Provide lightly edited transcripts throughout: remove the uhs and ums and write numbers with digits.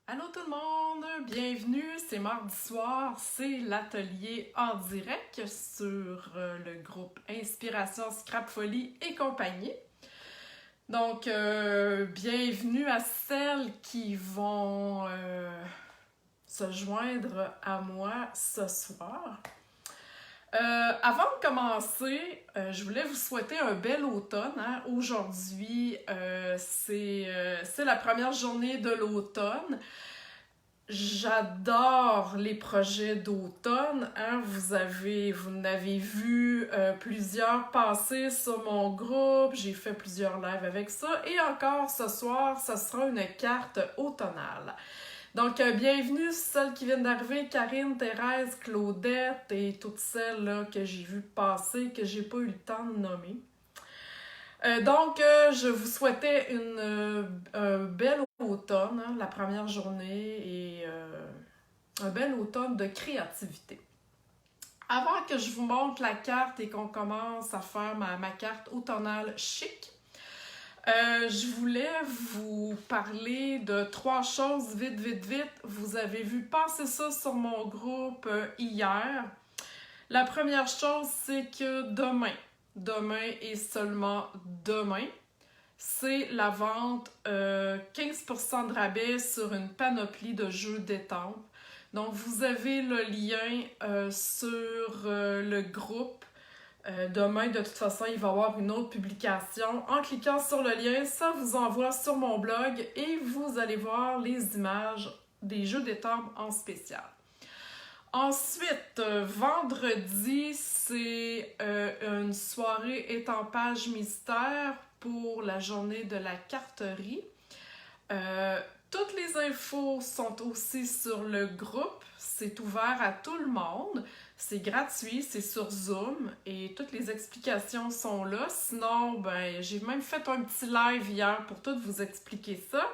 Allô tout le monde, bienvenue, c'est mardi soir, c'est l'atelier en direct sur le groupe Inspiration Scrap Folie et compagnie. Donc, bienvenue à celles qui vont se joindre à moi ce soir. Avant de commencer, je voulais vous souhaiter un bel automne. Hein? Aujourd'hui, c'est la première journée de l'automne. J'adore les projets d'automne. Hein? Vous en avez vu plusieurs passer sur mon groupe. J'ai fait plusieurs lives avec ça. Et encore ce soir, ce sera une carte automnale. Donc, bienvenue celles qui viennent d'arriver, Karine, Thérèse, Claudette et toutes celles là, que j'ai vues passer, que j'ai pas eu le temps de nommer. Donc, je vous souhaitais un bel automne, hein, la première journée, et un bel automne de créativité. Avant que je vous montre la carte et qu'on commence à faire ma carte automnale chic, je voulais vous parler de 3 choses vite. Vous avez vu passer ça sur mon groupe hier. La première chose, c'est que demain et seulement demain, c'est la vente 15% de rabais sur une panoplie de jeux d'étampes. Donc, vous avez le lien sur le groupe. Demain, de toute façon, il va y avoir une autre publication. En cliquant sur le lien, ça vous envoie sur mon blog et vous allez voir les images des jeux d'étampes en spécial. Ensuite, vendredi, c'est une soirée étampage mystère pour la journée de la carterie. Toutes les infos sont aussi sur le groupe. C'est ouvert à tout le monde. C'est gratuit, c'est sur Zoom et toutes les explications sont là. Sinon, j'ai même fait un petit live hier pour tout vous expliquer ça.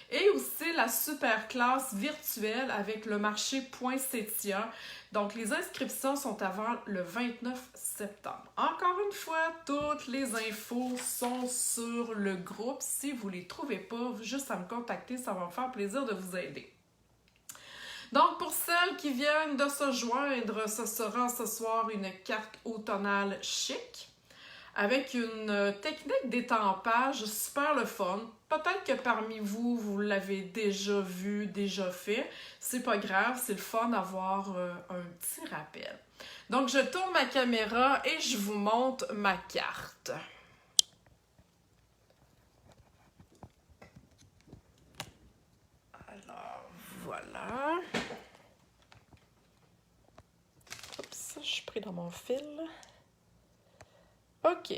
Et aussi la super classe virtuelle avec le marché Poinsettia. Donc, les inscriptions sont avant le 29 septembre. Encore une fois, toutes les infos sont sur le groupe. Si vous ne les trouvez pas, juste à me contacter, ça va me faire plaisir de vous aider. Donc, pour celles qui viennent de se joindre, ce sera ce soir une carte automnale chic avec une technique d'étampage super le fun. Peut-être que parmi vous, vous l'avez déjà vu, déjà fait. C'est pas grave, c'est le fun d'avoir un petit rappel. Donc, je tourne ma caméra et je vous montre ma carte. Alors, voilà. Oups, je suis pris dans mon fil. OK.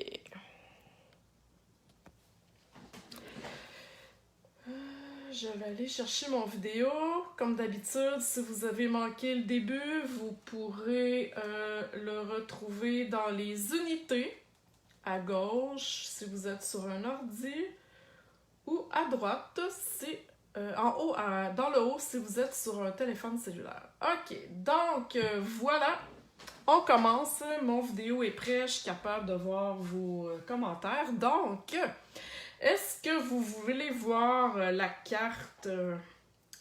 Je vais aller chercher mon vidéo. Comme d'habitude, si vous avez manqué le début, vous pourrez le retrouver dans les unités à gauche si vous êtes sur un ordi ou à droite si en haut, dans le haut si vous êtes sur un téléphone cellulaire. OK, donc voilà. On commence, mon vidéo est prêt, je suis capable de voir vos commentaires. Donc, est-ce que vous voulez voir la carte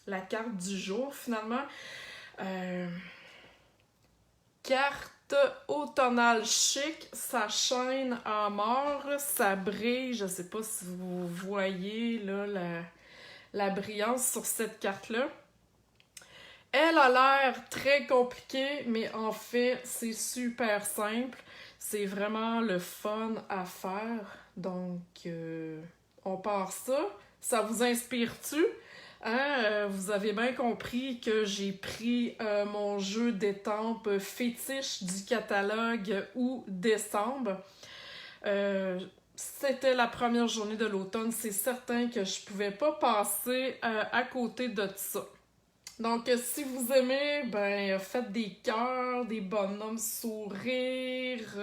du jour finalement? Carte automnale chic, ça chaîne en mort, ça brille. Je sais pas si vous voyez là, la brillance sur cette carte-là. Elle a l'air très compliquée, mais en fait, c'est super simple. C'est vraiment le fun à faire. Donc, on part ça. Ça vous inspire-tu? Hein? Vous avez bien compris que j'ai pris mon jeu d'étampes fétiche du catalogue août décembre. C'était la première journée de l'automne. C'est certain que je pouvais pas passer à côté de ça. Donc, si vous aimez, faites des cœurs, des bonhommes sourires,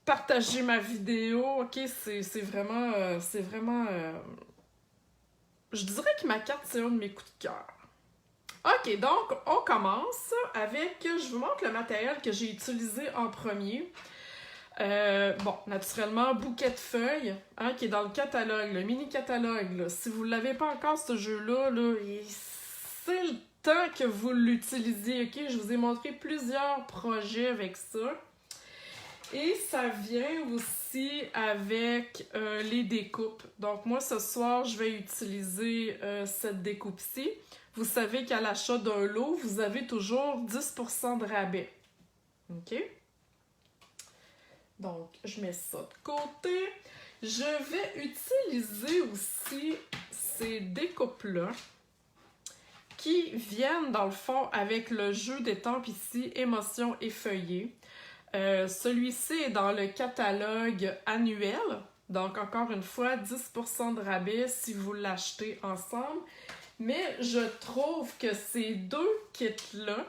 partagez ma vidéo, ok? C'est vraiment... je dirais que ma carte, c'est un de mes coups de cœur. Ok, donc, on commence avec... Je vous montre le matériel que j'ai utilisé en premier. Bon, naturellement, Bouquet de feuilles, hein, qui est dans le catalogue, le mini-catalogue. Là. Si vous ne l'avez pas encore, ce jeu-là, là, c'est le temps que vous l'utilisiez, ok? Je vous ai montré plusieurs projets avec ça. Et ça vient aussi avec les découpes. Donc moi, ce soir, je vais utiliser cette découpe-ci. Vous savez qu'à l'achat d'un lot, vous avez toujours 10% de rabais. OK? Donc, je mets ça de côté. Je vais utiliser aussi ces découpes-là qui viennent, dans le fond, avec le jeu d'étampes ici, Émotions effeuillées. Celui-ci est dans le catalogue annuel. Donc, encore une fois, 10% de rabais si vous l'achetez ensemble. Mais je trouve que ces deux kits-là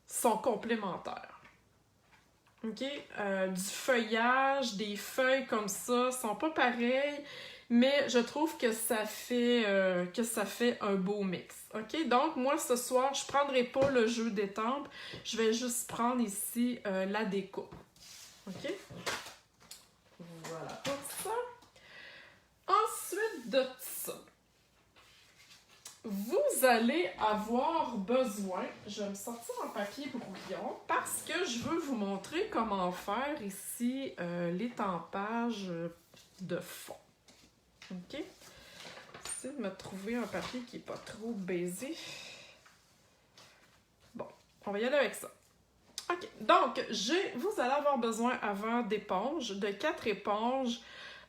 sont complémentaires. OK? Du feuillage, des feuilles comme ça, sont pas pareils, mais je trouve que ça fait un beau mix. OK? Donc, moi, ce soir, je prendrai pas le jeu d'étampes, je vais juste prendre ici la découpe. OK? Voilà pour ça. Ensuite de ça, vous allez avoir besoin, je vais me sortir en papier brouillon parce que je veux vous montrer comment faire ici l'étampage de fond. OK? J'essaie de me trouver un papier qui n'est pas trop baisé. Bon, on va y aller avec ça. OK, donc vous allez avoir besoin avant d'éponges, de 4 éponges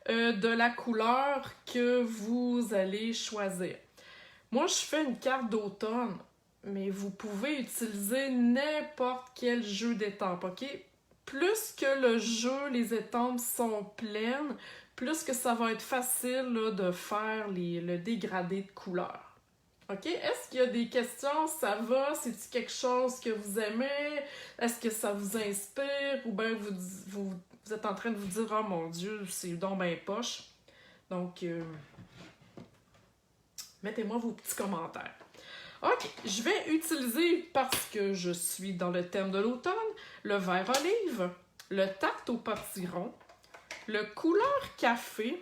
de la couleur que vous allez choisir. Moi, je fais une carte d'automne, mais vous pouvez utiliser n'importe quel jeu d'étampes, OK? Plus que le jeu, les étampes sont pleines, plus que ça va être facile là, de faire le dégradé de couleurs. OK? Est-ce qu'il y a des questions? Ça va? C'est-tu quelque chose que vous aimez? Est-ce que ça vous inspire? Ou bien vous êtes en train de vous dire « Oh mon Dieu, c'est donc ben poche. » Donc, mettez-moi vos petits commentaires. OK, je vais utiliser, parce que je suis dans le thème de l'automne, le vert olive, le tarte au potiron, le couleur café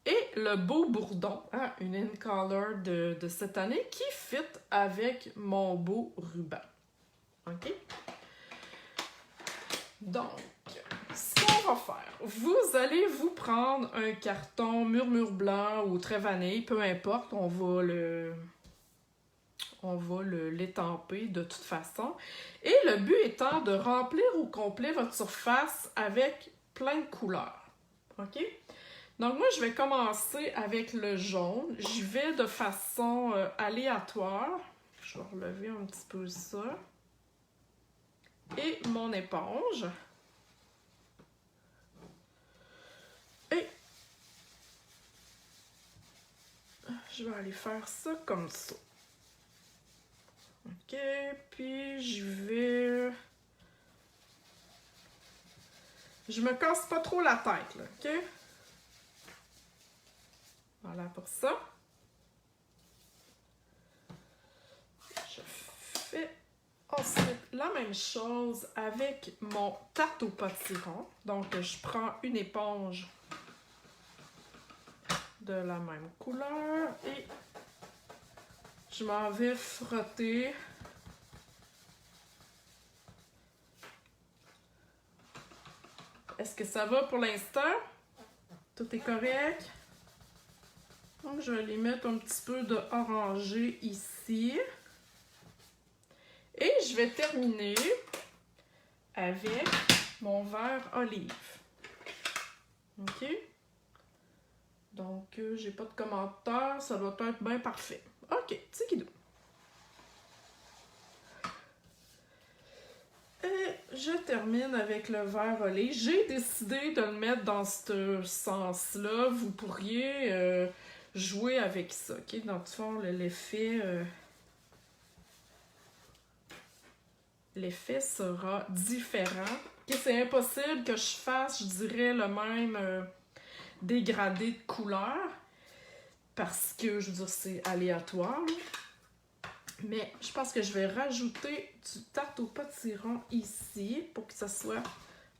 et le beau bourdon, hein, une in color de cette année qui fit avec mon beau ruban. OK? Donc, ce qu'on va faire, vous allez vous prendre un carton murmure blanc ou très vanille, peu importe, on va l'étamper de toute façon. Et le but étant de remplir au complet votre surface avec plein de couleurs. OK? Donc moi, je vais commencer avec le jaune. J'y vais de façon aléatoire. Je vais relever un petit peu ça. Et mon éponge. Et je vais aller faire ça comme ça. OK, puis je me casse pas trop la tête, là, OK? Voilà pour ça. Je fais ensuite la même chose avec mon tarte au potiron. Donc, je prends une éponge de la même couleur et je m'en vais frotter Est-ce que ça va pour l'instant? Tout est correct? Donc, je vais les mettre un petit peu de orangé ici. Et je vais terminer avec mon vert olive. OK? Donc, j'ai pas de commentaires. Ça doit être bien parfait. OK, tiki-dou. Et je termine avec le vert olive. J'ai décidé de le mettre dans ce sens-là. Vous pourriez jouer avec ça. OK? Dans le fond, l'effet sera différent. Okay? C'est impossible que je fasse, je dirais, le même dégradé de couleur. Parce que, je veux dire, c'est aléatoire. Là. Mais je pense que je vais rajouter du tarte au potiron ici pour que ça soit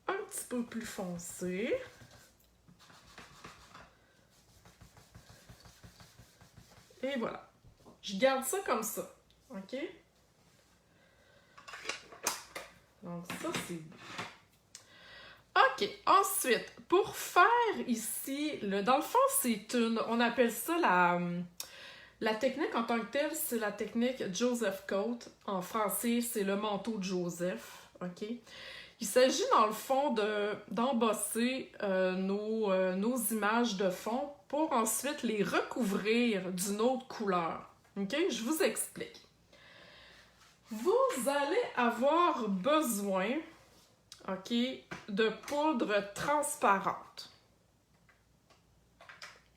un petit peu plus foncé. Et voilà. Je garde ça comme ça. OK? Donc ça, c'est bon. OK. Ensuite, pour faire ici, dans le fond, c'est on appelle ça la technique en tant que telle, c'est la technique Joseph Coat. En français, c'est le manteau de Joseph. OK? Il s'agit, dans le fond, d'embosser nos images de fond pour ensuite les recouvrir d'une autre couleur. OK? Je vous explique. Vous allez avoir besoin, OK, de poudre transparente.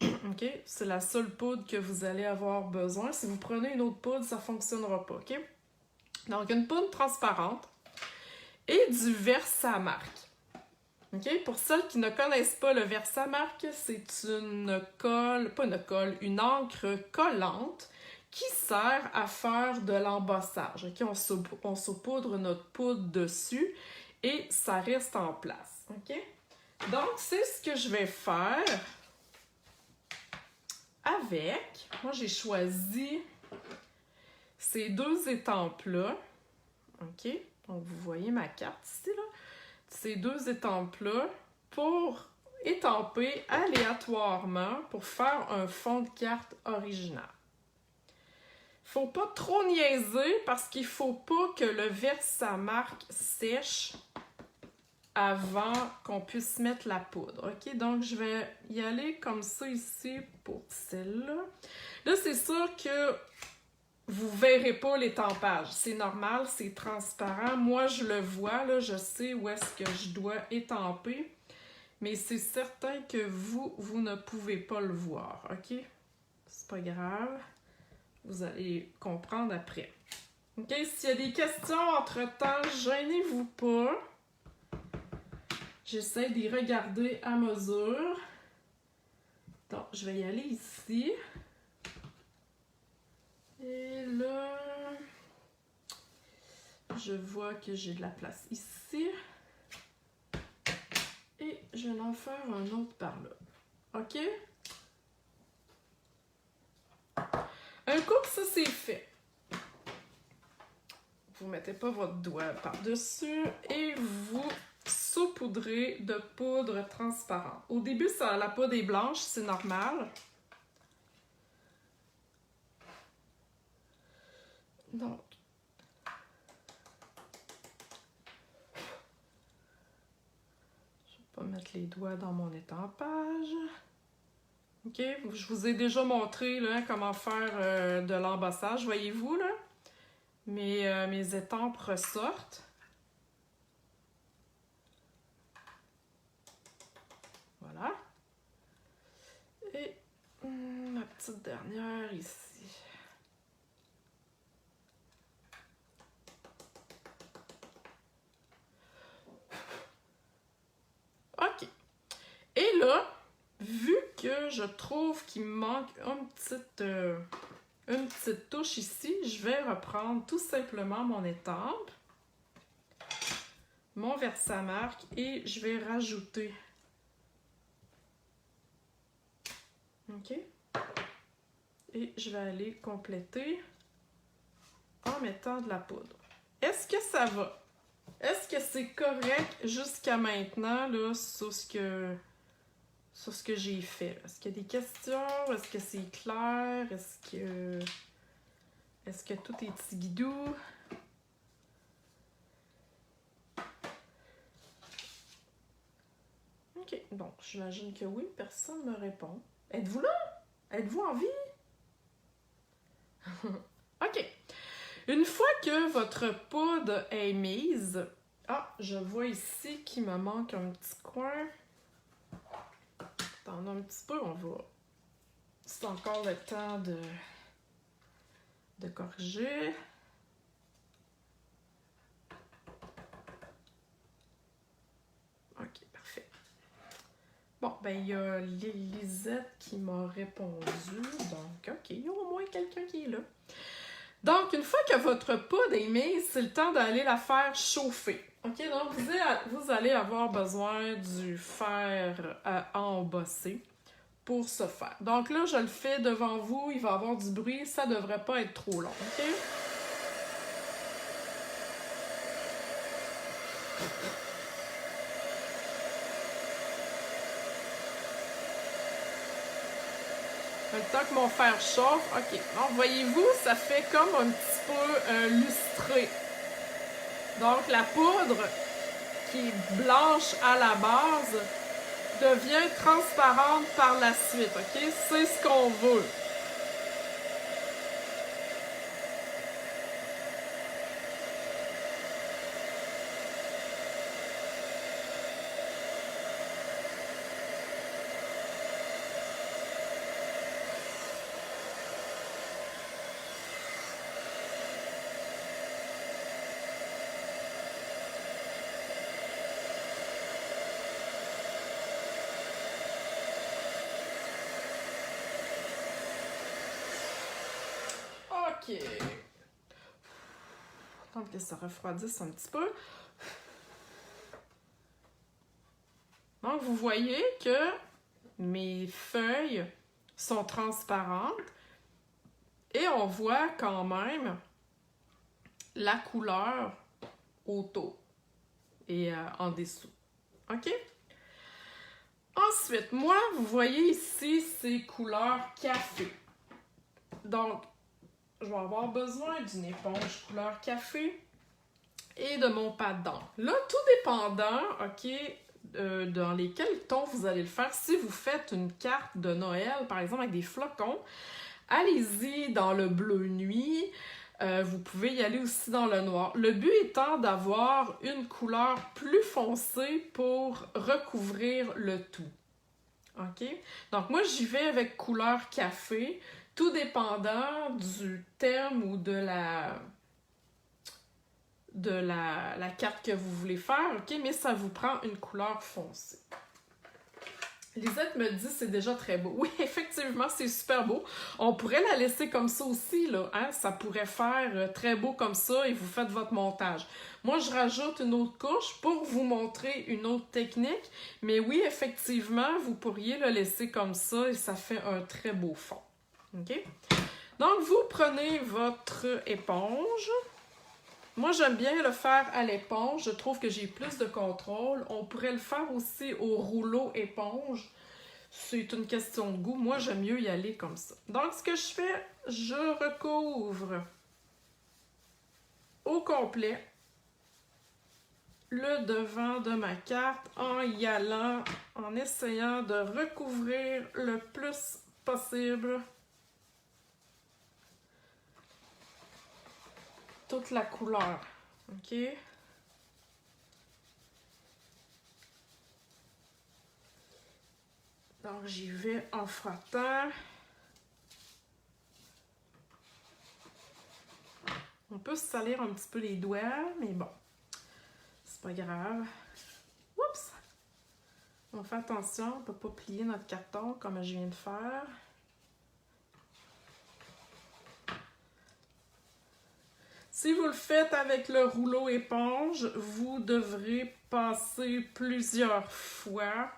OK? C'est la seule poudre que vous allez avoir besoin. Si vous prenez une autre poudre, ça ne fonctionnera pas. OK? Donc, une poudre transparente et du Versamark. OK? Pour celles qui ne connaissent pas le Versamark, c'est une colle, pas une colle, une encre collante qui sert à faire de l'embossage. OK? On saupoudre notre poudre dessus et ça reste en place. OK? Donc, c'est ce que je vais faire avec. Moi, j'ai choisi ces deux étampes-là. OK? Donc, vous voyez ma carte ici, là. Ces deux étampes-là pour étamper aléatoirement pour faire un fond de carte original. Faut pas trop niaiser parce qu'il faut pas que le Versamark sèche avant qu'on puisse mettre la poudre. OK? Donc, je vais y aller comme ça ici pour celle-là. Là, c'est sûr que vous verrez pas l'étampage. C'est normal, c'est transparent. Moi, je le vois, là, je sais où est-ce que je dois étamper. Mais c'est certain que vous ne pouvez pas le voir. OK? C'est pas grave. Vous allez comprendre après. OK? S'il y a des questions entre-temps, gênez-vous pas. J'essaie d'y regarder à mesure. Donc, je vais y aller ici. Et là, je vois que j'ai de la place ici. Et je vais en faire un autre par là. OK? Un coup que ça c'est fait, vous mettez pas votre doigt par-dessus et vous saupoudrez de poudre transparente. Au début, la poudre est blanche, c'est normal. Donc, je vais pas mettre les doigts dans mon étampage. OK, je vous ai déjà montré là, comment faire de l'embossage, voyez-vous là? Mes étampes ressortent. Voilà. Et ma petite dernière ici. OK. Et là, vu que je trouve qu'il me manque une petite touche ici, je vais reprendre tout simplement mon étampe, mon Versamark et je vais rajouter. OK? Et je vais aller compléter en mettant de la poudre. Est-ce que ça va? Est-ce que c'est correct jusqu'à maintenant là, sur ce que j'ai fait? Est-ce qu'il y a des questions? Est-ce que c'est clair? Est-ce que tout est tigidou? OK, donc j'imagine que oui, personne ne me répond. Êtes-vous là? Êtes-vous en vie? OK. Une fois que votre poudre est mise... Ah, je vois ici qu'il me manque un petit coin. Attends un petit peu, on va... C'est encore le temps de corriger. OK, parfait. Bon, ben il y a Lisette qui m'a répondu. Donc, OK, il y a au moins quelqu'un qui est là. Donc, une fois que votre poudre est mise, c'est le temps d'aller la faire chauffer. OK, donc vous allez avoir besoin du fer à embosser pour ce faire. Donc là, je le fais devant vous, il va y avoir du bruit, ça devrait pas être trop long, OK? Le temps que mon fer chauffe, OK. Donc, voyez-vous, ça fait comme un petit peu lustré. Donc, la poudre qui est blanche à la base devient transparente par la suite, OK? C'est ce qu'on veut. OK. Attends que ça refroidisse un petit peu. Donc, vous voyez que mes feuilles sont transparentes et on voit quand même la couleur autour et en dessous. OK? Ensuite, moi, vous voyez ici, c'est couleur café. Donc, je vais avoir besoin d'une éponge couleur café et de mon pad d'encre. Là, tout dépendant, OK, dans lesquels tons vous allez le faire. Si vous faites une carte de Noël, par exemple, avec des flocons, allez-y dans le bleu nuit. Vous pouvez y aller aussi dans le noir. Le but étant d'avoir une couleur plus foncée pour recouvrir le tout. OK? Donc, moi, j'y vais avec couleur café, tout dépendant du thème ou de la carte que vous voulez faire, OK? Mais ça vous prend une couleur foncée. Lisette me dit c'est déjà très beau. Oui, effectivement, c'est super beau. On pourrait la laisser comme ça aussi, là. Hein? Ça pourrait faire très beau comme ça et vous faites votre montage. Moi, je rajoute une autre couche pour vous montrer une autre technique. Mais oui, effectivement, vous pourriez le laisser comme ça et ça fait un très beau fond. OK? Donc, vous prenez votre éponge. Moi, j'aime bien le faire à l'éponge. Je trouve que j'ai plus de contrôle. On pourrait le faire aussi au rouleau éponge. C'est une question de goût. Moi, j'aime mieux y aller comme ça. Donc, ce que je fais, je recouvre au complet le devant de ma carte en y allant, en essayant de recouvrir le plus possible toute la couleur. OK? Donc, j'y vais en frottant. On peut se salir un petit peu les doigts, mais bon, c'est pas grave. Oups! On fait attention, on ne peut pas plier notre carton comme je viens de faire. Si vous le faites avec le rouleau éponge, vous devrez passer plusieurs fois.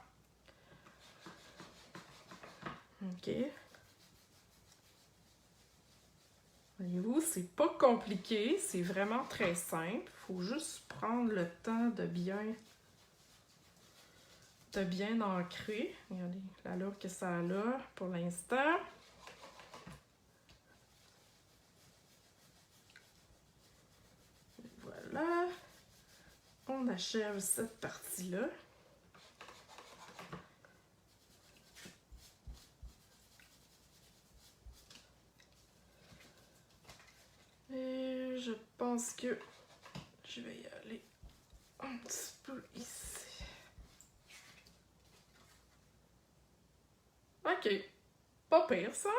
OK. Voyez-vous, c'est pas compliqué, c'est vraiment très simple. Il faut juste prendre le temps de bien ancrer. Regardez l'allure que ça a là pour l'instant. Voilà. On achève cette partie-là. Et je pense que je vais y aller un petit peu ici. OK. Pas pire, ça.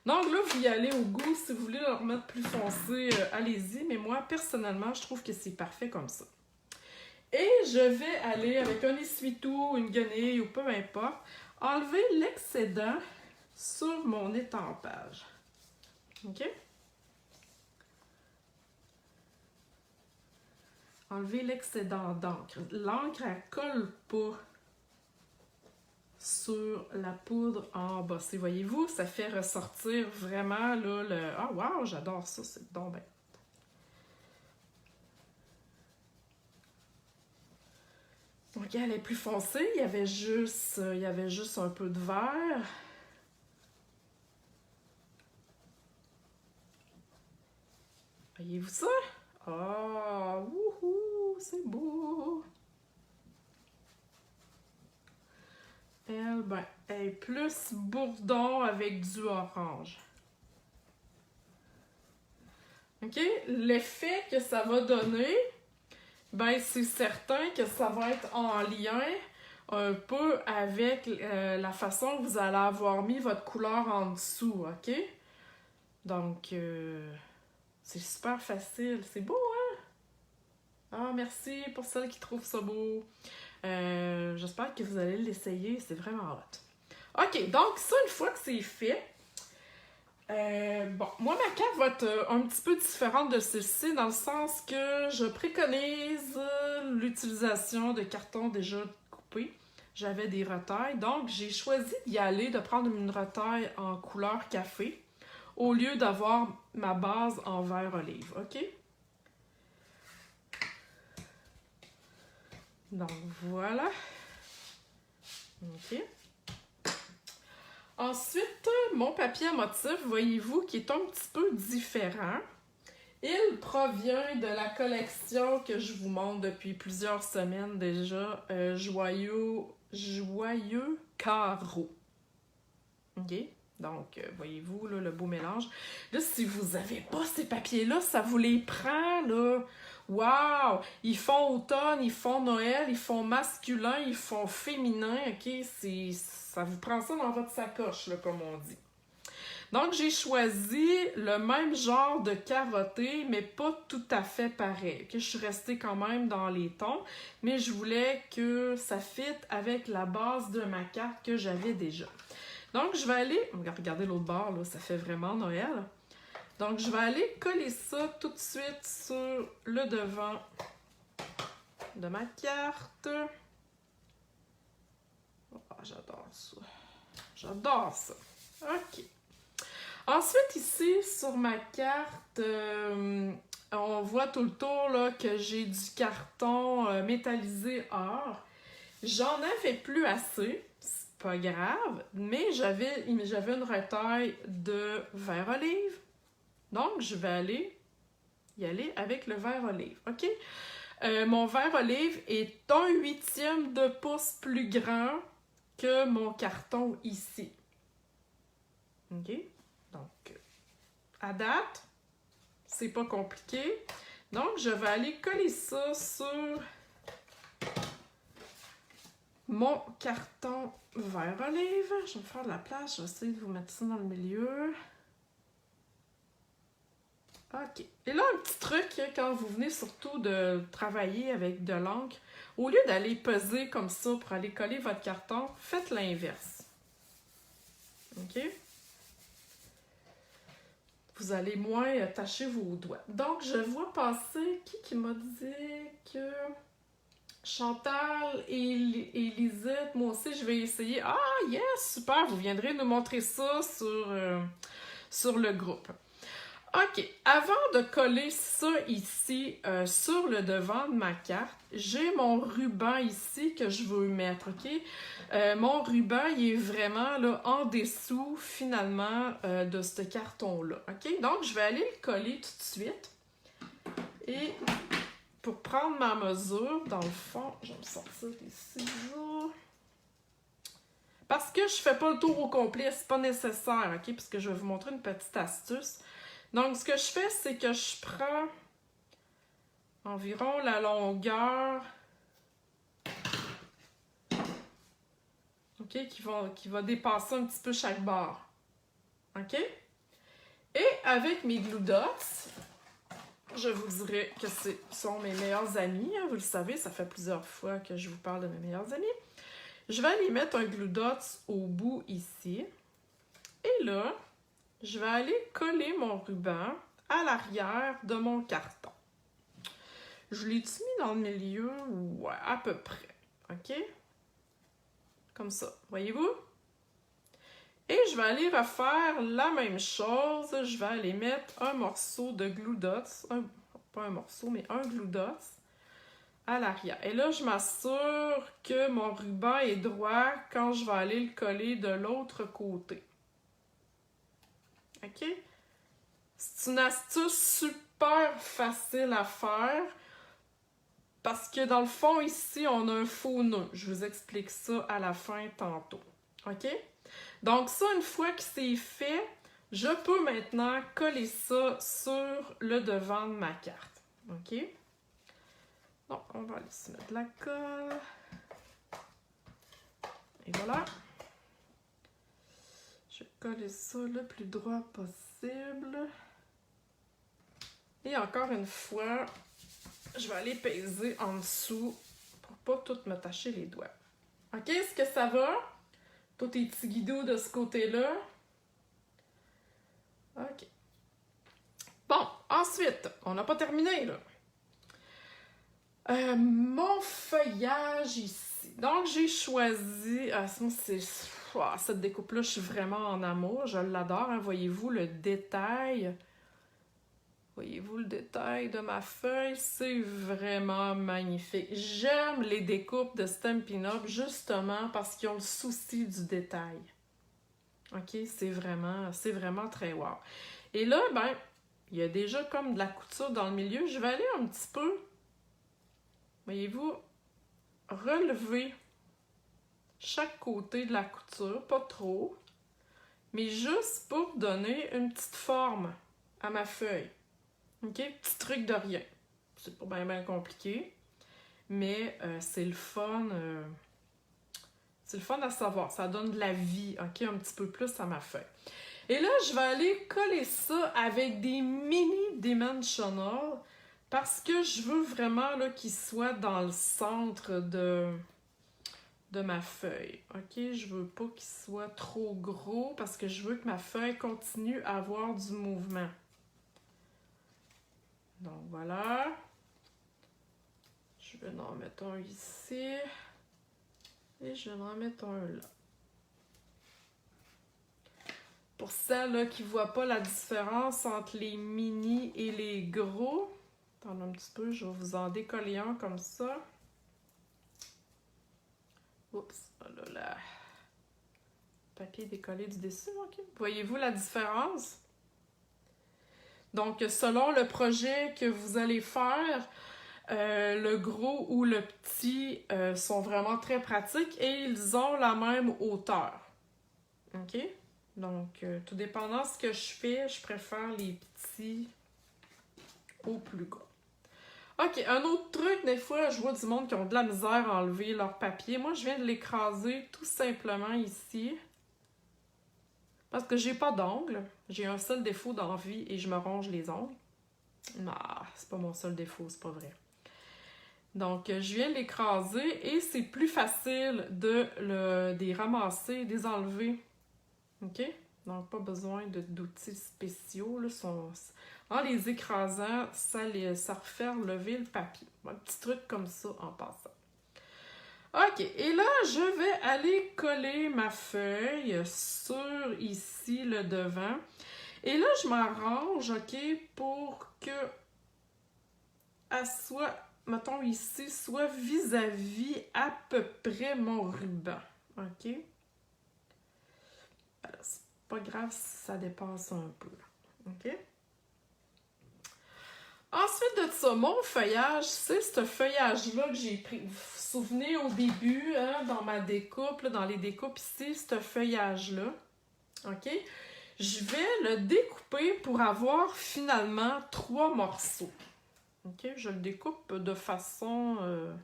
Donc là, vous y allez au goût. Si vous voulez le remettre plus foncé, allez-y. Mais moi, personnellement, je trouve que c'est parfait comme ça. Et je vais aller avec un essuie-tout, une guenille ou peu importe, enlever l'excédent sur mon étampage. OK? enlever l'excédent d'encre. L'encre, elle colle pas sur la poudre embossée. Voyez-vous, ça fait ressortir vraiment là, le... Ah, wow, j'adore ça, c'est donc bien. Donc, elle est plus foncée. Il y avait juste un peu de vert. Voyez-vous ça? Ah, wouhou, c'est beau! Elle, ben, elle est plus bourdon avec du orange. OK? L'effet que ça va donner, ben, c'est certain que ça va être en lien un peu avec la façon que vous allez avoir mis votre couleur en dessous, OK? Donc, c'est super facile. C'est beau, hein? Ah, merci pour celles qui trouvent ça beau. J'espère que vous allez l'essayer, c'est vraiment hot. OK, donc ça, une fois que c'est fait, bon, moi, ma carte va être un petit peu différente de celle-ci dans le sens que je préconise l'utilisation de cartons déjà coupés. J'avais des retailles, donc j'ai choisi d'y aller, de prendre une retaille en couleur café au lieu d'avoir ma base en vert olive, OK? Donc, voilà. OK. Ensuite, mon papier à motif, voyez-vous, qui est un petit peu différent. Il provient de la collection que je vous montre depuis plusieurs semaines déjà, Joyeux Carreaux. OK? Donc, voyez-vous, là, le beau mélange. Là, si vous n'avez pas ces papiers-là, ça vous les prend, là. Wow! Ils font automne, ils font Noël, ils font masculin, ils font féminin, OK? Ça vous prend ça dans votre sacoche, là, comme on dit. Donc, j'ai choisi le même genre de carotté, mais pas tout à fait pareil. Okay? Je suis restée quand même dans les tons, mais je voulais que ça fitte avec la base de ma carte que j'avais déjà. Donc, je vais aller... Regardez l'autre bord, là, ça fait vraiment Noël. Donc, je vais aller coller ça tout de suite sur le devant de ma carte. Oh, j'adore ça. J'adore ça. OK. Ensuite, ici, sur ma carte, on voit tout le tour là, que j'ai du carton métallisé or. J'en avais plus assez, c'est pas grave, mais j'avais une retaille de vert olive. Donc, je vais y aller avec le vert olive, OK? Mon vert olive est 1/8 de pouce plus grand que mon carton ici. OK? Donc, à date, c'est pas compliqué. Donc, je vais aller coller ça sur mon carton vert olive. Je vais me faire de la place. Je vais essayer de vous mettre ça dans le milieu. OK. Et là, un petit truc, quand vous venez surtout de travailler avec de l'encre, au lieu d'aller peser comme ça pour aller coller votre carton, faites l'inverse. OK? Vous allez moins tacher vos doigts. Donc, je vois passer qui m'a dit que Chantal et Lisette, moi aussi, je vais essayer. Ah, yes, super, vous viendrez nous montrer ça sur le groupe. OK, avant de coller ça ici sur le devant de ma carte, j'ai mon ruban ici que je veux mettre, OK? Mon ruban, il est vraiment là en dessous, finalement, de ce carton-là, OK? Donc, je vais aller le coller tout de suite. Et pour prendre ma mesure, dans le fond, je vais me sortir les ciseaux. Parce que je ne fais pas le tour au complet, c'est pas nécessaire, OK? Parce que je vais vous montrer une petite astuce. Donc, ce que je fais, c'est que je prends environ la longueur OK, qui va dépasser un petit peu chaque barre. OK? Et avec mes glue dots, je vous dirais que ce sont mes meilleurs amis. Hein, vous le savez, ça fait plusieurs fois que je vous parle de mes meilleurs amis. Je vais aller mettre un glue dots au bout ici. Et là, je vais aller coller mon ruban à l'arrière de mon carton. Je l'ai-tu mis dans le milieu? Ouais, à peu près. OK? Comme ça. Voyez-vous? Et je vais aller refaire la même chose. Je vais aller mettre un morceau de glue dots. Pas un morceau, mais un glue dots à l'arrière. Et là, je m'assure que mon ruban est droit quand je vais aller le coller de l'autre côté. OK? C'est une astuce super facile à faire parce que dans le fond, ici, on a un faux nœud. Je vous explique ça à la fin tantôt. OK? Donc ça, une fois que c'est fait, je peux maintenant coller ça sur le devant de ma carte. OK? Donc, on va aller se mettre de la colle. Et voilà. Je vais coller ça le plus droit possible. Et encore une fois, je vais aller peser en dessous pour pas tout me tacher les doigts. OK? Est-ce que ça va? Tous tes petits guidots de ce côté-là. OK. Bon, ensuite, on n'a pas terminé, là. Mon feuillage ici. Donc, j'ai choisi... cette découpe-là, je suis vraiment en amour. Je l'adore. Hein? Voyez-vous le détail? Voyez-vous le détail de ma feuille? C'est vraiment magnifique. J'aime les découpes de Stampin' Up! Justement parce qu'ils ont le souci du détail. OK? C'est vraiment très wow. Et là, ben, il y a déjà comme de la couture dans le milieu. Je vais aller un petit peu... Voyez-vous, relever chaque côté de la couture, pas trop, mais juste pour donner une petite forme à ma feuille. OK? Petit truc de rien. C'est pas bien compliqué, mais c'est le fun. C'est le fun à savoir. Ça donne de la vie, OK? Un petit peu plus à ma feuille. Et là, je vais aller coller ça avec des mini dimensional. Parce que je veux vraiment qu'il soit dans le centre de ma feuille. OK? Je veux pas qu'il soit trop gros parce que je veux que ma feuille continue à avoir du mouvement. Donc voilà. Je vais en mettre un ici. Et je vais en mettre un là. Pour celles qui ne voient pas la différence entre les mini et les gros, attendez un petit peu, je vais vous en décoller un comme ça. Oups, là, là. Papier décollé du dessus, ok. Voyez-vous la différence? Donc, selon le projet que vous allez faire, le gros ou le petit sont vraiment très pratiques et ils ont la même hauteur. Ok? Donc, tout dépendant de ce que je fais, je préfère les petits au plus gros. OK, un autre truc, des fois, je vois du monde qui ont de la misère à enlever leur papier. Moi, je viens de l'écraser tout simplement ici. Parce que j'ai pas d'ongles. J'ai un seul défaut dans la vie et je me ronge les ongles. Non, c'est pas mon seul défaut, c'est pas vrai. Donc, je viens de l'écraser et c'est plus facile de les ramasser, de les enlever. OK? Donc, pas besoin d'outils spéciaux. Là, en les écrasant, ça refait relever le papier. Un petit truc comme ça en passant. OK, et là, je vais aller coller ma feuille sur ici le devant. Et là, je m'arrange, OK, pour que elle soit, mettons ici, soit vis-à-vis à peu près mon ruban. OK? Alors, c'est pas grave si ça dépasse un peu. OK? Ensuite de ça, mon feuillage, c'est ce feuillage-là que j'ai pris. Vous vous souvenez au début, hein, dans ma découpe, là, dans les découpes ici, ce feuillage-là. OK? Je vais le découper pour avoir finalement 3 morceaux. OK? Je le découpe de façon,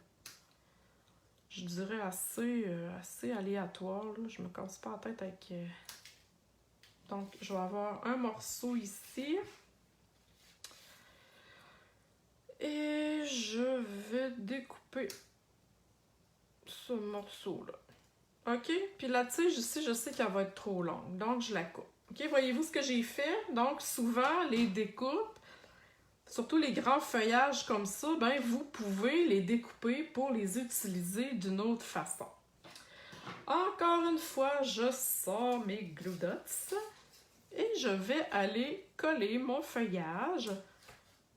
je dirais, assez aléatoire. Là. Je me casse pas la tête avec... Donc, je vais avoir un morceau ici. Et je vais découper ce morceau-là. OK? Puis la tige ici, je sais qu'elle va être trop longue. Donc, je la coupe. OK? Voyez-vous ce que j'ai fait? Donc, souvent, les découpes, surtout les grands feuillages comme ça, ben vous pouvez les découper pour les utiliser d'une autre façon. Encore une fois, je sors mes Glue Dots et je vais aller coller mon feuillage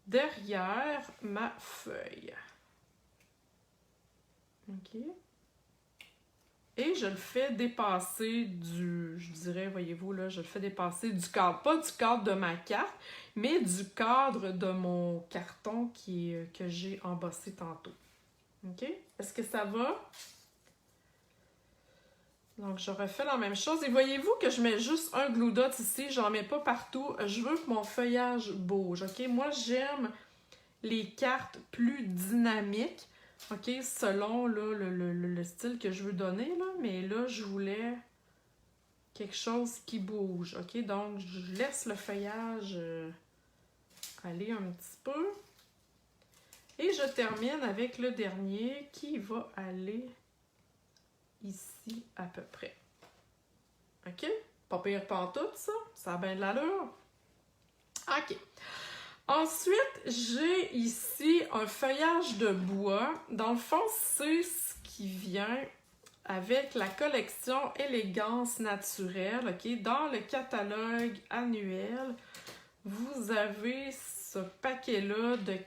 derrière ma feuille. OK? Et je le fais dépasser je dirais, voyez-vous là, je le fais dépasser du cadre, pas du cadre de ma carte, mais du cadre de mon carton que j'ai embossé tantôt. OK? Est-ce que ça va? Donc, je refais la même chose. Et voyez-vous que je mets juste un Glue Dot ici, j'en mets pas partout. Je veux que mon feuillage bouge, OK? Moi, j'aime les cartes plus dynamiques. OK, selon là, le style que je veux donner, là, mais là, je voulais quelque chose qui bouge. OK, donc je laisse le feuillage aller un petit peu. Et je termine avec le dernier qui va aller ici à peu près. OK, pas pire pantoute, ça. Ça a bien de l'allure. OK. Ensuite, j'ai ici un feuillage de bois. Dans le fond, c'est ce qui vient avec la collection Élégance naturelle. OK? Dans le catalogue annuel, vous avez ce paquet-là de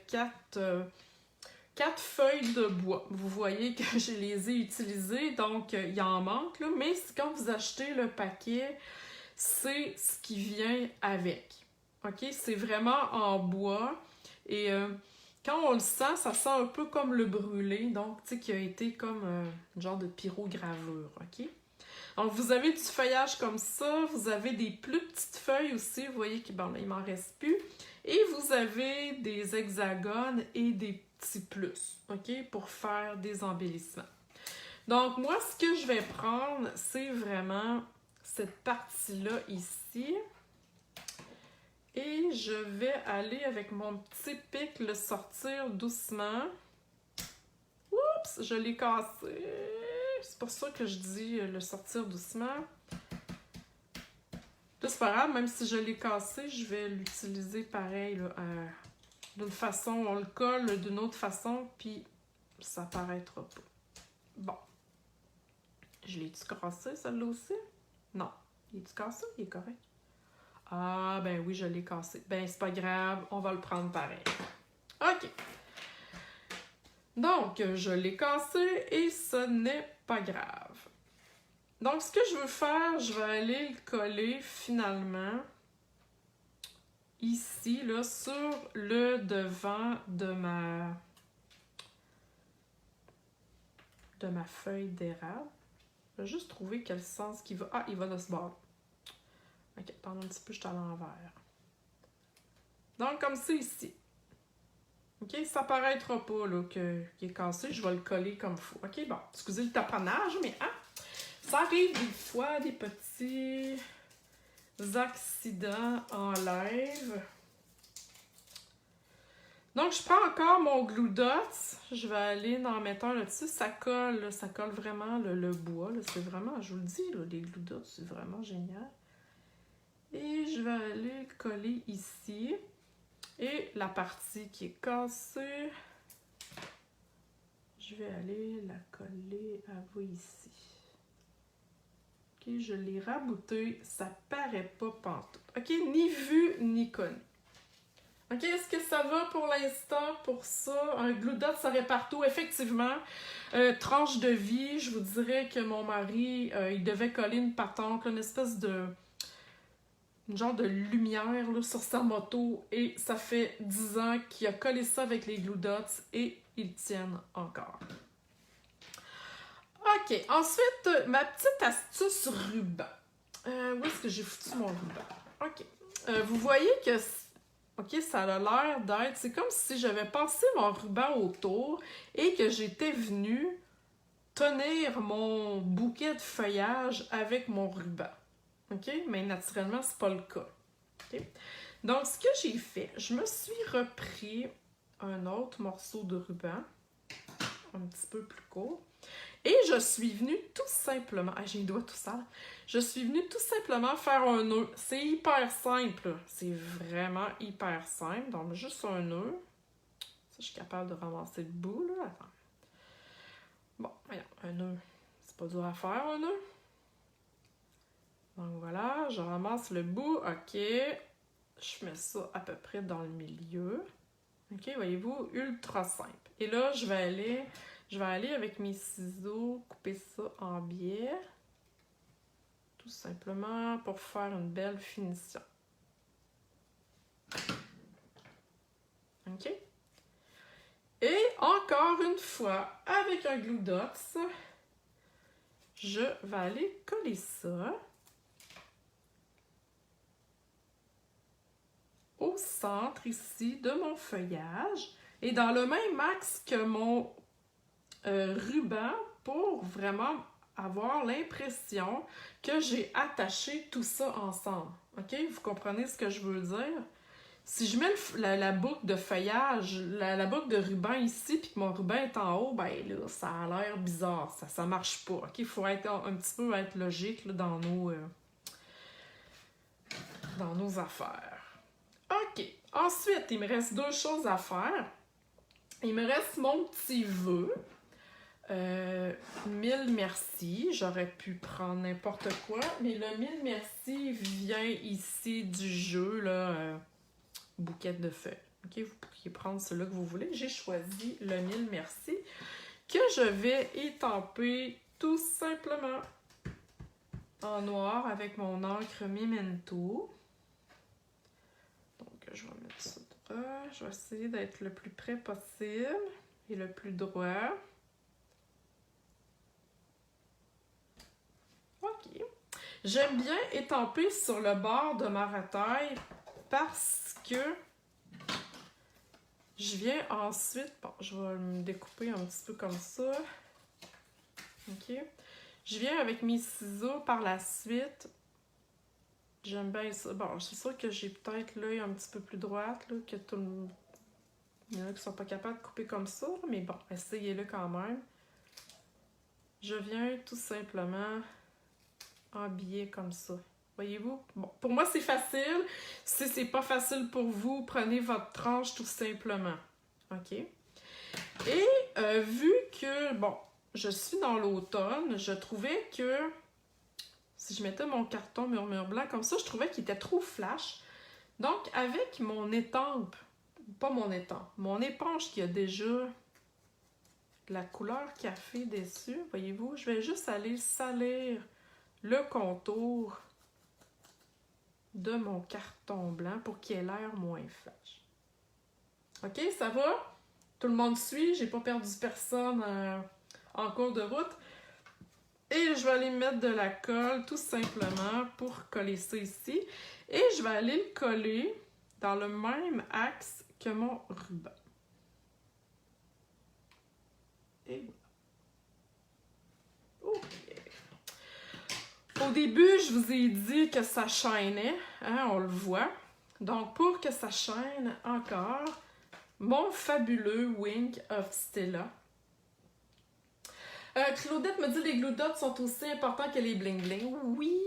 4 feuilles de bois. Vous voyez que je les ai utilisées, donc il en manque. Là, mais quand vous achetez le paquet, c'est ce qui vient avec. OK? C'est vraiment en bois. Et quand on le sent, ça sent un peu comme le brûlé. Donc, tu sais, qui a été comme un genre de pyrogravure. OK? Donc, vous avez du feuillage comme ça. Vous avez des plus petites feuilles aussi. Vous voyez qu'il là, il m'en reste plus. Et vous avez des hexagones et des petits plus. OK? Pour faire des embellissements. Donc, moi, ce que je vais prendre, c'est vraiment cette partie-là ici. Et je vais aller avec mon petit pic le sortir doucement. Oups, je l'ai cassé. C'est pour ça que je dis le sortir doucement. Là, c'est pas grave, même si je l'ai cassé, je vais l'utiliser pareil. D'une façon, on le colle d'une autre façon, puis ça paraîtra pas. Bon. Je l'ai-tu cassé, celle-là aussi? Non. Il est-tu cassé? Il est correct. Ah, ben oui, je l'ai cassé. Ben, c'est pas grave, on va le prendre pareil. OK. Donc, je l'ai cassé et ce n'est pas grave. Donc, ce que je veux faire, je vais aller le coller finalement ici, là, sur le devant de ma feuille d'érable. Je vais juste trouver quel sens qu'il va. Ah, il va de ce bord. OK, attends un petit peu, je suis à l'envers. Donc, comme ça ici. OK, ça paraîtra pas là, qu'il est cassé. Je vais le coller comme il faut. OK, bon, excusez le taponnage, mais ça arrive des fois, des petits accidents en live. Donc, je prends encore mon Glue Dots. Je vais aller en mettre un là-dessus. Ça colle vraiment le bois. C'est vraiment, je vous le dis, là, les Glue Dots, c'est vraiment génial. Et je vais aller le coller ici. Et la partie qui est cassée, je vais aller la coller à vous ici. OK, je l'ai rabouté, ça paraît pas pantoute. OK, ni vu ni connu. OK, est-ce que ça va pour l'instant pour ça? Un Glue Dot serait partout, effectivement. Tranche de vie, je vous dirais que mon mari, il devait coller une patente, une espèce de... une genre de lumière là, sur sa moto et ça fait 10 ans qu'il a collé ça avec les Glue Dots et ils tiennent encore. OK, ensuite, ma petite astuce ruban. Où est-ce que j'ai foutu mon ruban? OK. Vous voyez que, OK, ça a l'air d'être, c'est comme si j'avais passé mon ruban autour et que j'étais venue tenir mon bouquet de feuillage avec mon ruban. OK? Mais naturellement, c'est pas le cas. OK? Donc, ce que j'ai fait, je me suis repris un autre morceau de ruban, un petit peu plus court, Et je suis venue tout simplement... Ah, j'ai les doigts tout sales. Je suis venue tout simplement faire un nœud. C'est hyper simple. C'est vraiment hyper simple. Donc, juste un nœud. Ça, je suis capable de ramasser le bout, là. Attends. Bon, voyons, un nœud. C'est pas dur à faire, un nœud. Donc, voilà, je ramasse le bout. OK. Je mets ça à peu près dans le milieu. OK, voyez-vous, ultra simple. Et là, je vais aller avec mes ciseaux couper ça en biais. Tout simplement pour faire une belle finition. OK? Et encore une fois, avec un glue dots, je vais aller coller ça au centre ici de mon feuillage et dans le même axe que mon ruban pour vraiment avoir l'impression que j'ai attaché tout ça ensemble. OK? Vous comprenez ce que je veux dire? Si je mets la boucle de feuillage, la boucle de ruban ici, puis que mon ruban est en haut, ben là, ça a l'air bizarre. Ça marche pas. OK? Il faut être un petit peu être logique là, dans nos affaires. OK. Ensuite, il me reste 2 choses à faire. Il me reste mon petit vœu. 1000 merci. J'aurais pu prendre n'importe quoi, mais le 1000 merci vient ici du jeu, là, bouquet de feuilles. OK, vous pourriez prendre celui que vous voulez. J'ai choisi le 1000 merci que je vais étamper tout simplement en noir avec mon encre Memento. Donc, je vais mettre ça droit. Je vais essayer d'être le plus près possible et le plus droit. OK. J'aime bien étamper sur le bord de ma rataille parce que je viens ensuite... Bon, je vais me découper un petit peu comme ça. OK. Je viens avec mes ciseaux par la suite. J'aime bien ça. Bon, c'est sûr que j'ai peut-être l'œil un petit peu plus droite, là, que tout le monde... Il y en a qui sont pas capables de couper comme ça, mais bon, essayez-le quand même. Je viens tout simplement habiller comme ça. Voyez-vous? Bon, pour moi, c'est facile. Si c'est pas facile pour vous, prenez votre tranche tout simplement. OK? Et vu que, bon, je suis dans l'automne, je trouvais que si je mettais mon carton murmure blanc comme ça, je trouvais qu'il était trop flash. Donc, avec mon étampe, pas mon étampe, mon éponge qui a déjà la couleur café dessus, voyez-vous, je vais juste aller salir le contour de mon carton blanc pour qu'il ait l'air moins flash. OK, ça va? Tout le monde suit, j'ai pas perdu personne en cours de route. Et je vais aller mettre de la colle tout simplement pour coller ça ici. Et je vais aller le coller dans le même axe que mon ruban. Et voilà. OK. Au début, je vous ai dit que ça chaînait, hein, on le voit. Donc, pour que ça chaîne encore, mon fabuleux Wink of Stella. Claudette me dit les glue dots sont aussi importants que les bling bling. Oui,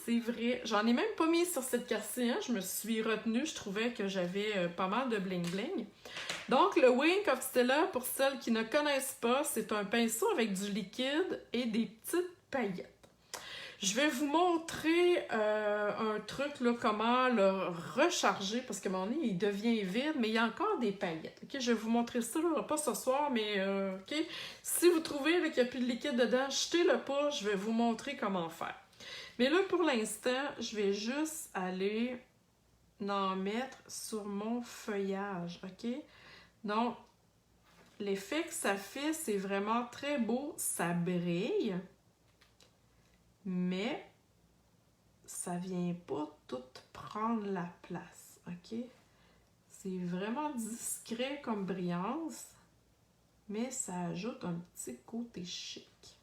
c'est vrai. J'en ai même pas mis sur cette carte-ci. Hein. Je me suis retenue. Je trouvais que j'avais pas mal de bling bling. Donc, le Wink of Stella, pour celles qui ne connaissent pas, c'est un pinceau avec du liquide et des petites paillettes. Je vais vous montrer un truc, là, comment le recharger, parce que mon nez, il devient vide, mais il y a encore des paillettes. OK? Je vais vous montrer ça, là, pas ce soir, mais OK? Si vous trouvez qu'il n'y a plus de liquide dedans, jetez-le pas, je vais vous montrer comment faire. Mais là, pour l'instant, je vais juste aller en mettre sur mon feuillage, OK? Donc, l'effet que ça fait, c'est vraiment très beau, ça brille. Mais ça vient pas tout prendre la place, OK? C'est vraiment discret comme brillance, mais ça ajoute un petit côté chic.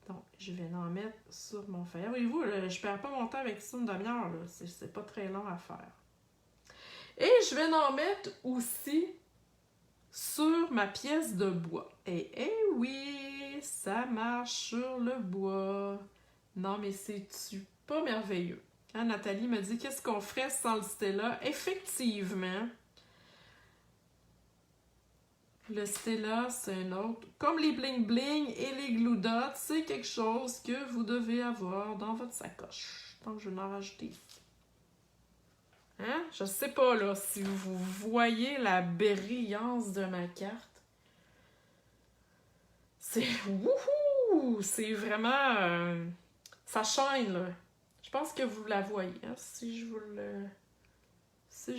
Donc, je vais en mettre sur mon feuillage. Voyez-vous, je perds pas mon temps avec ça une demi-heure, c'est pas très long à faire. Et je vais en mettre aussi sur ma pièce de bois. Et oui, ça marche sur le bois. Non, mais c'est-tu pas merveilleux? Hein, Nathalie me dit, qu'est-ce qu'on ferait sans le Stella? Effectivement, le Stella, c'est un autre. Comme les bling-bling et les glue dots, c'est quelque chose que vous devez avoir dans votre sacoche. Donc, je vais en rajouter ici. Hein? Je sais pas, là, si vous voyez la brillance de ma carte. C'est... Wouhou! C'est vraiment... ça shine, là. Je pense que vous la voyez, hein? Si je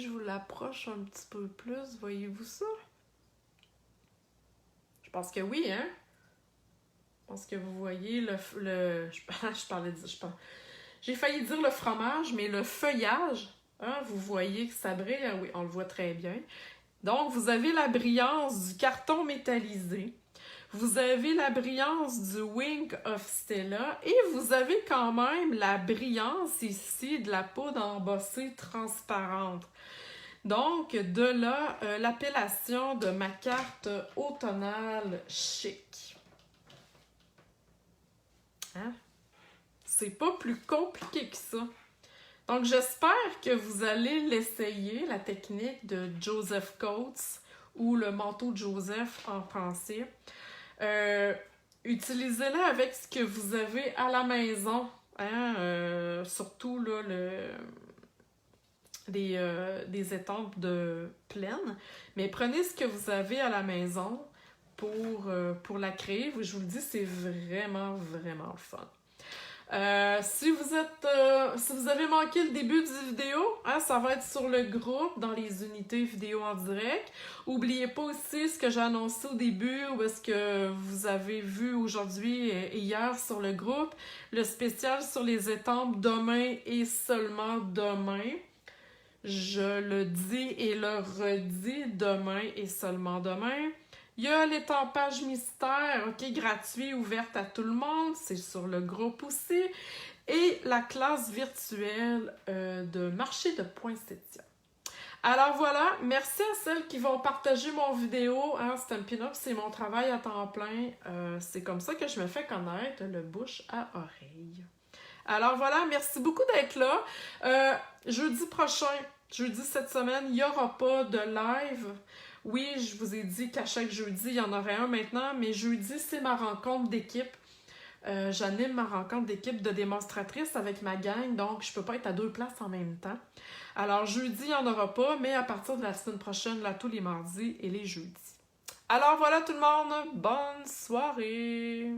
vous l'approche un petit peu plus, voyez-vous ça? Je pense que oui, hein? Je pense que vous voyez je parlais de... J'ai failli dire le fromage, mais le feuillage, hein? Vous voyez que ça brille? Ah oui, on le voit très bien. Donc, vous avez la brillance du carton métallisé. Vous avez la brillance du Wink of Stella et vous avez quand même la brillance ici de la poudre embossée transparente. Donc, de là, l'appellation de ma carte automnale chic. Hein? C'est pas plus compliqué que ça. Donc, j'espère que vous allez l'essayer, la technique de Joseph Coates ou le manteau de Joseph en français. Utilisez-la avec ce que vous avez à la maison. Hein? Surtout là, des étampes de plaine. Mais prenez ce que vous avez à la maison pour la créer. Je vous le dis, c'est vraiment, vraiment fun. Si vous avez manqué le début du vidéo, hein, ça va être sur le groupe dans les unités vidéo en direct. N'oubliez pas aussi ce que j'ai annoncé au début ou ce que vous avez vu aujourd'hui et hier sur le groupe, le spécial sur les étampes demain et seulement demain. Je le dis et le redis, demain et seulement demain. Il y a l'étampage mystère, ok, gratuit, ouverte à tout le monde, c'est sur le groupe aussi. Et la classe virtuelle de marché de poinsettia. Alors voilà, merci à celles qui vont partager mon vidéo. Hein, Stampin' Up, c'est mon travail à temps plein. C'est comme ça que je me fais connaître, le bouche à oreille. Alors voilà, merci beaucoup d'être là. Jeudi prochain, jeudi cette semaine, il n'y aura pas de live. Oui, je vous ai dit qu'à chaque jeudi, il y en aurait un maintenant, mais jeudi, c'est ma rencontre d'équipe. J'anime ma rencontre d'équipe de démonstratrices avec ma gang, donc je peux pas être à 2 places en même temps. Alors jeudi, il n'y en aura pas, mais à partir de la semaine prochaine, là, tous les mardis et les jeudis. Alors voilà tout le monde, bonne soirée!